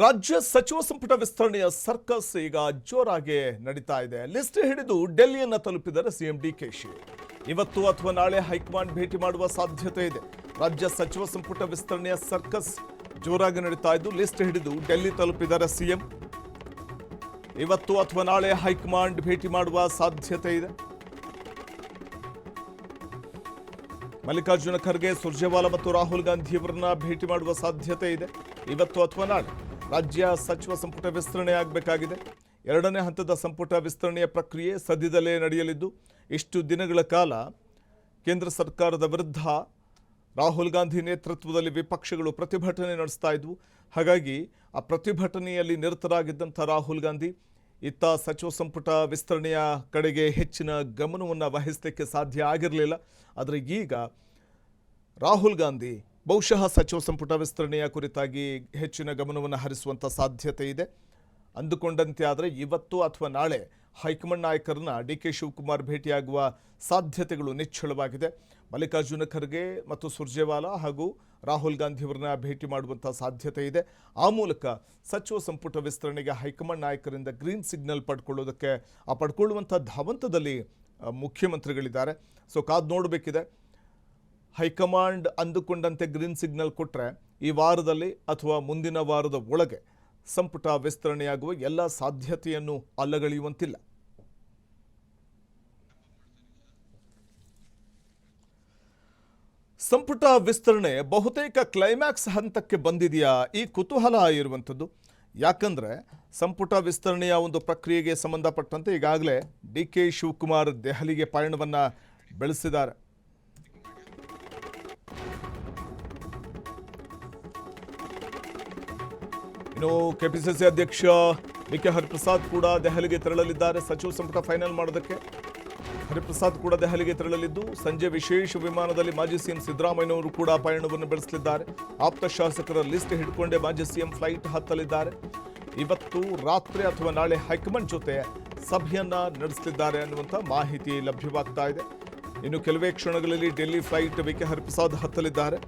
ರಾಜ್ಯ ಸಚಿವ ಸಂಪುಟ ವಿಸ್ತರಣೆಯ ಸರ್ಕಸ್ ಈಗ ಜೋರಾಗಿ ನಡೀತಾ ಇದೆ. ಲಿಸ್ಟ್ ಹಿಡಿದು ಡೆಲ್ಲಿಯನ್ನು ತಲುಪಿದರೆ ಸಿಎಂ ಡಿಕೆಶಿ ಇವತ್ತು ಅಥವಾ ನಾಳೆ ಹೈಕಮಾಂಡ್ ಭೇಟಿ ಮಾಡುವ ಸಾಧ್ಯತೆ ಇದೆ. ರಾಜ್ಯ ಸಚಿವ ಸಂಪುಟ ವಿಸ್ತರಣೆಯ ಸರ್ಕಸ್ ಜೋರಾಗಿ ನಡೀತಾ ಇದ್ದು ಲಿಸ್ಟ್ ಹಿಡಿದು ಡೆಲ್ಲಿ ತಲುಪಿದರೆ ಸಿಎಂ ಇವತ್ತು ಅಥವಾ ನಾಳೆ ಹೈಕಮಾಂಡ್ ಭೇಟಿ ಮಾಡುವ ಸಾಧ್ಯತೆ ಇದೆ. ಮಲ್ಲಿಕಾರ್ಜುನ ಖರ್ಗೆ, ಸುರ್ಜೇವಾಲಾ ಮತ್ತು ರಾಹುಲ್ ಗಾಂಧಿ ಅವರನ್ನ ಭೇಟಿ ಮಾಡುವ ಸಾಧ್ಯತೆ ಇದೆ. ಇವತ್ತು ಅಥವಾ ನಾಳೆ ರಾಜ್ಯ ಸಚಿವ ಸಂಪುಟ ವಿಸ್ತರಣೆ ಆಗಬೇಕಾಗಿದೆ. ಎರಡನೇ ಹಂತದ ಸಂಪುಟ ವಿಸ್ತರಣೆಯ ಪ್ರಕ್ರಿಯೆ ಸದ್ಯದಲ್ಲೇ ನಡೆಯಲಿದ್ದು, ಇಷ್ಟು ದಿನಗಳ ಕಾಲ ಕೇಂದ್ರ ಸರ್ಕಾರದ ವಿರುದ್ಧ ರಾಹುಲ್ ಗಾಂಧಿ ನೇತೃತ್ವದಲ್ಲಿ ವಿಪಕ್ಷಗಳು ಪ್ರತಿಭಟನೆ ನಡೆಸ್ತಾ ಇದ್ವು. ಹಾಗಾಗಿ ಆ ಪ್ರತಿಭಟನೆಯಲ್ಲಿ ನಿರತರಾಗಿದ್ದಂಥ ರಾಹುಲ್ ಗಾಂಧಿ ಇತ್ತ ಸಚಿವ ಸಂಪುಟ ವಿಸ್ತರಣೆಯ ಕಡೆಗೆ ಹೆಚ್ಚಿನ ಗಮನವನ್ನು ವಹಿಸಲಿಕ್ಕೆ ಸಾಧ್ಯ ಆಗಿರಲಿಲ್ಲ. ಆದರೆ ಈಗ ರಾಹುಲ್ ಗಾಂಧಿ ಬಹುಶಃ ಸಚಿವ ಸಂಪುಟ ವಿಸ್ತರಣೆಯ ಕುರಿತಾಗಿ ಹೆಚ್ಚಿನ ಗಮನವನ್ನು ಹರಿಸುವಂಥ ಸಾಧ್ಯತೆ ಇದೆ. ಅಂದುಕೊಂಡಂತೆ ಆದರೆ ಇವತ್ತು ಅಥವಾ ನಾಳೆ ಹೈಕಮಾಂಡ್ ನಾಯಕರನ್ನ ಡಿಕೆ ಶಿವಕುಮಾರ್ ಭೇಟಿಯಾಗುವ ಸಾಧ್ಯತೆಗಳು ನಿಚ್ಚಳವಾಗಿದೆ. ಮಲ್ಲಿಕಾರ್ಜುನ ಖರ್ಗೆ ಮತ್ತು ಸುರ್ಜೇವಾಲಾ ಹಾಗೂ ರಾಹುಲ್ ಗಾಂಧಿ ಅವರನ್ನ ಭೇಟಿ ಮಾಡುವಂಥ ಸಾಧ್ಯತೆ ಇದೆ. ಆ ಮೂಲಕ ಸಚಿವ ಸಂಪುಟ ವಿಸ್ತರಣೆಗೆ ಹೈಕಮಾಂಡ್ ನಾಯಕರಿಂದ ಗ್ರೀನ್ ಸಿಗ್ನಲ್ ಪಡ್ಕೊಳ್ಳುವಂಥ ಧಾವಂತದಲ್ಲಿ ಮುಖ್ಯಮಂತ್ರಿಗಳಿದ್ದಾರೆ. ಸೊ ಕಾದು ನೋಡಬೇಕಿದೆ. ಹೈಕಮಾಂಡ್ ಅಂದುಕೊಂಡಂತೆ ಗ್ರೀನ್ ಸಿಗ್ನಲ್ ಕೊಟ್ಟರೆ ಈ ವಾರದಲ್ಲಿ ಅಥವಾ ಮುಂದಿನ ವಾರದ ಒಳಗೆ ಸಂಪುಟ ವಿಸ್ತರಣೆಯಾಗುವ ಎಲ್ಲ ಸಾಧ್ಯತೆಯನ್ನು ಅಲ್ಲಗಳೆಯುವಂತಿಲ್ಲ. ಸಂಪುಟ ವಿಸ್ತರಣೆ ಬಹುತೇಕ ಕ್ಲೈಮ್ಯಾಕ್ಸ್ ಹಂತಕ್ಕೆ ಬಂದಿದೆಯಾ, ಈ ಕುತೂಹಲ ಇರುವಂಥದ್ದು. ಯಾಕಂದರೆ ಸಂಪುಟ ವಿಸ್ತರಣೆಯ ಒಂದು ಪ್ರಕ್ರಿಯೆಗೆ ಸಂಬಂಧಪಟ್ಟಂತೆ ಈಗಾಗಲೇ ಡಿಕೆ ಶಿವಕುಮಾರ್ ದೆಹಲಿಗೆ ಪಯಣವನ್ನು ಬೆಳೆಸಿದ್ದಾರೆ. ಇನ್ನು ಕೆಪಿಸಿಸಿ ಅಧ್ಯಕ್ಷ ಕೆ ಹರಿಪ್ರಸಾದ್ ಕೂಡ ದೆಹಲಿಗೆ ತೆರಳಲಿದ್ದಾರೆ. ಸಚಿವ ಸಂಪುಟ ಫೈನಲ್ ಮಾಡೋದಕ್ಕೆ ಹರಿಪ್ರಸಾದ್ ಕೂಡ ದೆಹಲಿಗೆ ತೆರಳಲಿದ್ದು, ಸಂಜೆ ವಿಶೇಷ ವಿಮಾನದಲ್ಲಿ ಮಾಜಿ ಸಿಎಂ ಸಿದ್ದರಾಮಯ್ಯನವರು ಕೂಡ ಪಯಣವನ್ನು ಬೆಳೆಸಲಿದ್ದಾರೆ. ಆಪ್ತ ಶಾಸಕರ ಲಿಸ್ಟ್ ಹಿಡ್ಕೊಂಡೇ ಮಾಜಿ ಸಿಎಂ ಫ್ಲೈಟ್ ಹತ್ತಲಿದ್ದಾರೆ. ಇವತ್ತು ರಾತ್ರಿ ಅಥವಾ ನಾಳೆ ಹೈಕಮಾಂಡ್ ಜೊತೆ ಸಭೆಯನ್ನ ನಡೆಸಲಿದ್ದಾರೆ ಅನ್ನುವಂಥ ಮಾಹಿತಿ ಲಭ್ಯವಾಗ್ತಾ ಇದೆ. ಇನ್ನು ಕೆಲವೇ ಕ್ಷಣಗಳಲ್ಲಿ ಡೆಲ್ಲಿ ಫ್ಲೈಟ್ ಕೆ ಹರಿಪ್ರಸಾದ್ ಹತ್ತಲಿದ್ದಾರೆ.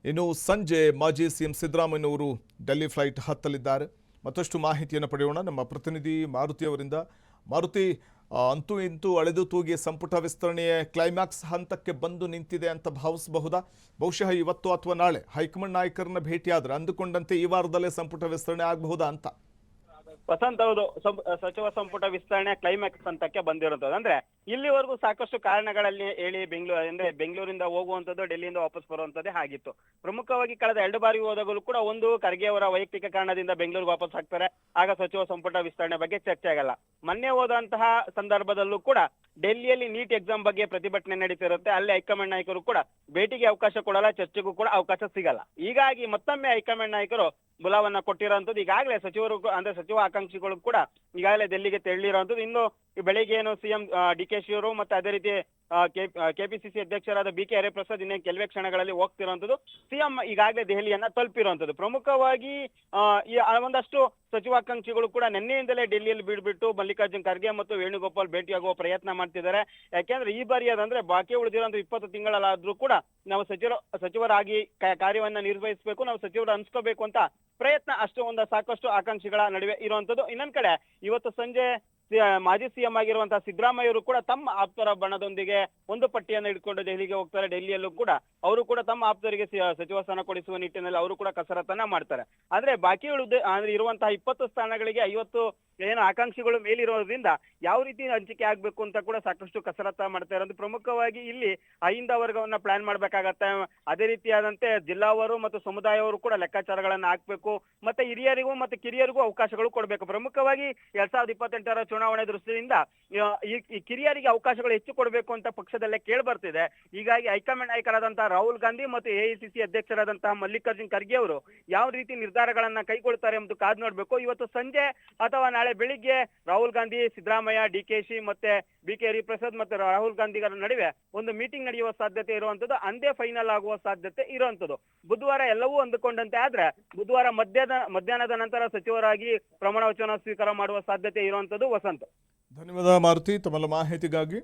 ಇನ್ನು ಸಂಜೆ ಮಾಜಿ ಸಿಎಂ ಸಿದ್ದರಾಮಯ್ಯನವರು ಡೆಲ್ಲಿ ಫ್ಲೈಟ್ ಹತ್ತಲಿದ್ದಾರೆ. ಮತ್ತಷ್ಟು ಮಾಹಿತಿಯನ್ನು ಪಡೆಯೋಣ ನಮ್ಮ ಪ್ರತಿನಿಧಿ ಮಾರುತಿ ಅವರಿಂದ. ಮಾರುತಿ, ಅಂತೂ ಇಂತೂ ಅಳೆದು ತೂಗಿ ಸಂಪುಟ ವಿಸ್ತರಣೆಯ ಕ್ಲೈಮ್ಯಾಕ್ಸ್ ಹಂತಕ್ಕೆ ಬಂದು ನಿಂತಿದೆ ಅಂತ ಭಾವಿಸಬಹುದಾ? ಬಹುಶಃ ಇವತ್ತು ಅಥವಾ ನಾಳೆ ಹೈಕಮಾಂಡ್ ನಾಯಕರನ್ನ ಭೇಟಿಯಾದ್ರೆ ಅಂದುಕೊಂಡಂತೆ ಈ ವಾರದಲ್ಲೇ ಸಂಪುಟ ವಿಸ್ತರಣೆ ಆಗಬಹುದಾ ಅಂತ? ವಸಂತ್, ಹೌದು. ಸಚಿವ ಸಂಪುಟ ವಿಸ್ತರಣೆ ಕ್ಲೈಮ್ಯಾಕ್ಸ್ ಹಂತಕ್ಕೆ ಬಂದಿರುತ್ತದೆ. ಅಂದ್ರೆ ಇಲ್ಲಿವರೆಗೂ ಸಾಕಷ್ಟು ಕಾರಣಗಳಲ್ಲಿ ಹೇಳಿ ಬೆಂಗಳೂರಿಂದ ಹೋಗುವಂತದ್ದು, ಡೆಲ್ಲಿಯಿಂದ ವಾಪಸ್ ಬರುವಂತದ್ದೇ ಆಗಿತ್ತು. ಪ್ರಮುಖವಾಗಿ ಕಳೆದ 2 ಬಾರಿ ಹೋದಾಗಲೂ ಕೂಡ ಒಂದು ಖರ್ಗೆ ಅವರ ವೈಯಕ್ತಿಕ ಕಾರಣದಿಂದ ಬೆಂಗಳೂರಿಗೆ ವಾಪಸ್ ಹಾಕ್ತಾರೆ. ಆಗ ಸಚಿವ ಸಂಪುಟ ವಿಸ್ತರಣೆ ಬಗ್ಗೆ ಚರ್ಚೆ ಆಗಲ್ಲ. ಮೊನ್ನೆ ಹೋದಂತಹ ಸಂದರ್ಭದಲ್ಲೂ ಕೂಡ ಡೆಲ್ಲಿಯಲ್ಲಿ ನೀಟ್ ಎಕ್ಸಾಮ್ ಬಗ್ಗೆ ಪ್ರತಿಭಟನೆ ನಡೀತಿರುತ್ತೆ. ಅಲ್ಲಿ ಹೈಕಮಾಂಡ್ ನಾಯಕರು ಕೂಡ ಭೇಟಿಗೆ ಅವಕಾಶ ಕೊಡಲ್ಲ, ಚರ್ಚೆಗೂ ಕೂಡ ಅವಕಾಶ ಸಿಗಲ್ಲ. ಹೀಗಾಗಿ ಮತ್ತೊಮ್ಮೆ ಹೈಕಮಾಂಡ್ ನಾಯಕರು ಬುಲಾವನ್ನ ಕೊಟ್ಟಿರೋಂಥದ್ದು. ಈಗಾಗಲೇ ಸಚಿವರು ಅಂದ್ರೆ ಸಚಿವ ಆಕಾಂಕ್ಷಿಗಳು ಕೂಡ ಈಗಾಗಲೇ ಡೆಲ್ಲಿಗೆ ತೆರಳಿರುವಂತದ್ದು. ಇನ್ನು ಬೆಳಿಗ್ಗೆ ಏನು ಸಿಎಂ ಡಿಕೆಶಿ ಅವರು ಮತ್ತೆ ಅದೇ ರೀತಿ ಕೆಪಿಸಿಸಿ ಅಧ್ಯಕ್ಷರಾದ ಕೆ ಹರಿಪ್ರಸಾದ್ ಇನ್ನೇ ಕೆಲವೇ ಕ್ಷಣಗಳಲ್ಲಿ ಹೋಗ್ತಿರುವಂತದ್ದು. ಸಿಎಂ ಈಗಾಗಲೇ ದೆಹಲಿಯನ್ನ ತಲುಪಿರುವಂತದ್ದು. ಪ್ರಮುಖವಾಗಿ ಒಂದಷ್ಟು ಸಚಿವಾಕಾಂಕ್ಷಿಗಳು ಕೂಡ ನಿನ್ನೆಯಿಂದಲೇ ಡೆಲ್ಲಿಯಲ್ಲಿ ಬಿಡ್ಬಿಟ್ಟು ಮಲ್ಲಿಕಾರ್ಜುನ್ ಖರ್ಗೆ ಮತ್ತು ವೇಣುಗೋಪಾಲ್ ಭೇಟಿಯಾಗುವ ಪ್ರಯತ್ನ ಮಾಡ್ತಿದ್ದಾರೆ. ಯಾಕೆಂದ್ರೆ ಈ ಬಾರಿ ಅದಂದ್ರೆ ಬಾಕಿ ಉಳಿದಿರೋ 20 ತಿಂಗಳಲ್ಲಾದ್ರೂ ಕೂಡ ನಾವು ಸಚಿವರಾಗಿ ಕಾರ್ಯವನ್ನ ನಿರ್ವಹಿಸಬೇಕು, ನಾವು ಸಚಿವರು ಅನ್ಸ್ಕೋಬೇಕು ಅಂತ ಪ್ರಯತ್ನ ಸಾಕಷ್ಟು ಆಕಾಂಕ್ಷಿಗಳ ನಡುವೆ ಇರುವಂತದ್ದು. ಇನ್ನೊಂದ್ ಕಡೆ ಇವತ್ತು ಸಂಜೆ ಮಾಜಿ ಸಿಎಂ ಆಗಿರುವಂತಹ ಸಿದ್ದರಾಮಯ್ಯ ಅವರು ಕೂಡ ತಮ್ಮ ಆಪ್ತರ ಬಣದೊಂದಿಗೆ ಒಂದು ಪಟ್ಟಿಯನ್ನು ಇಟ್ಕೊಂಡು ದೆಹಲಿಗೆ ಹೋಗ್ತಾರೆ. ಡೆಲ್ಲಿಯಲ್ಲೂ ಕೂಡ ಅವರು ಕೂಡ ತಮ್ಮ ಆಪ್ತರಿಗೆ ಸಚಿವ ಸ್ಥಾನ ಕೊಡಿಸುವ ನಿಟ್ಟಿನಲ್ಲಿ ಅವರು ಕೂಡ ಕಸರತ್ತನ್ನ ಮಾಡ್ತಾರೆ. ಆದ್ರೆ ಬಾಕಿ ಇರುವಂತಹ 20 ಸ್ಥಾನಗಳಿಗೆ 50 ಏನು ಆಕಾಂಕ್ಷಿಗಳು ಮೇಲಿರೋದ್ರಿಂದ ಯಾವ ರೀತಿ ಹಂಚಿಕೆ ಆಗ್ಬೇಕು ಅಂತ ಕೂಡ ಸಾಕಷ್ಟು ಕಸರತ್ತ ಮಾಡ್ತಾ ಇರೋದು. ಪ್ರಮುಖವಾಗಿ ಇಲ್ಲಿ ಅಹಿಂದ ವರ್ಗವನ್ನ ಪ್ಲಾನ್ ಮಾಡ್ಬೇಕಾಗತ್ತೆ. ಅದೇ ರೀತಿಯಾದಂತೆ ಜಿಲ್ಲಾವರು ಮತ್ತು ಸಮುದಾಯವರು ಕೂಡ ಲೆಕ್ಕಾಚಾರಗಳನ್ನ ಹಾಕ್ಬೇಕು. ಮತ್ತೆ ಹಿರಿಯರಿಗೂ ಮತ್ತೆ ಕಿರಿಯರಿಗೂ ಅವಕಾಶಗಳು ಕೊಡಬೇಕು. ಪ್ರಮುಖವಾಗಿ 2028ರ ಚುನಾವಣೆ ದೃಷ್ಟಿಯಿಂದ ಈ ಕಿರಿಯರಿಗೆ ಅವಕಾಶಗಳು ಹೆಚ್ಚು ಕೊಡಬೇಕು ಅಂತ ಪಕ್ಷದಲ್ಲೇ ಕೇಳಿ ಬರ್ತಿದೆ. ಹೀಗಾಗಿ ಹೈಕಮಾಂಡ್ ನಾಯಕರಾದಂತಹ ರಾಹುಲ್ ಗಾಂಧಿ ಮತ್ತು ಎಐಸಿಸಿ ಅಧ್ಯಕ್ಷರಾದಂತಹ ಮಲ್ಲಿಕಾರ್ಜುನ್ ಖರ್ಗೆ ಅವರು ಯಾವ ರೀತಿ ನಿರ್ಧಾರಗಳನ್ನ ಕೈಗೊಳ್ತಾರೆ ಎಂಬುದು ಕಾದು ನೋಡ್ಬೇಕು. ಇವತ್ತು ಸಂಜೆ ಅಥವಾ ನಾಳೆ ಬೆಳಿಗ್ಗೆ ರಾಹುಲ್ ಗಾಂಧಿ, ಸಿದ್ದರಾಮಯ್ಯ, ಡಿಕೆಶಿ ಮತ್ತೆ ಕೆ ಹರಿಪ್ರಸಾದ್ ಮತ್ತೆ ರಾಹುಲ್ ಗಾಂಧಿಗಳ ನಡುವೆ ಒಂದು ಮೀಟಿಂಗ್ ನಡೆಯುವ ಸಾಧ್ಯತೆ ಇರುವಂತದ್ದು. ಅಂದೇ ಫೈನಲ್ ಆಗುವ ಸಾಧ್ಯತೆ ಇರುವಂತದ್ದು. ಬುಧವಾರ ಎಲ್ಲವೂ ಅಂದುಕೊಂಡಂತೆ ಆದ್ರೆ ಬುಧವಾರ ಮಧ್ಯಾಹ್ನದ ನಂತರ ಸಚಿವರಾಗಿ ಪ್ರಮಾಣ ವಚನ ಸ್ವೀಕಾರ ಮಾಡುವ ಸಾಧ್ಯತೆ ಇರುವಂತದ್ದು. ವಸಂತ, ಧನ್ಯವಾದ ಮಾರುತಿ ತಮ್ಮ ಮಾಹಿತಿಗಾಗಿ.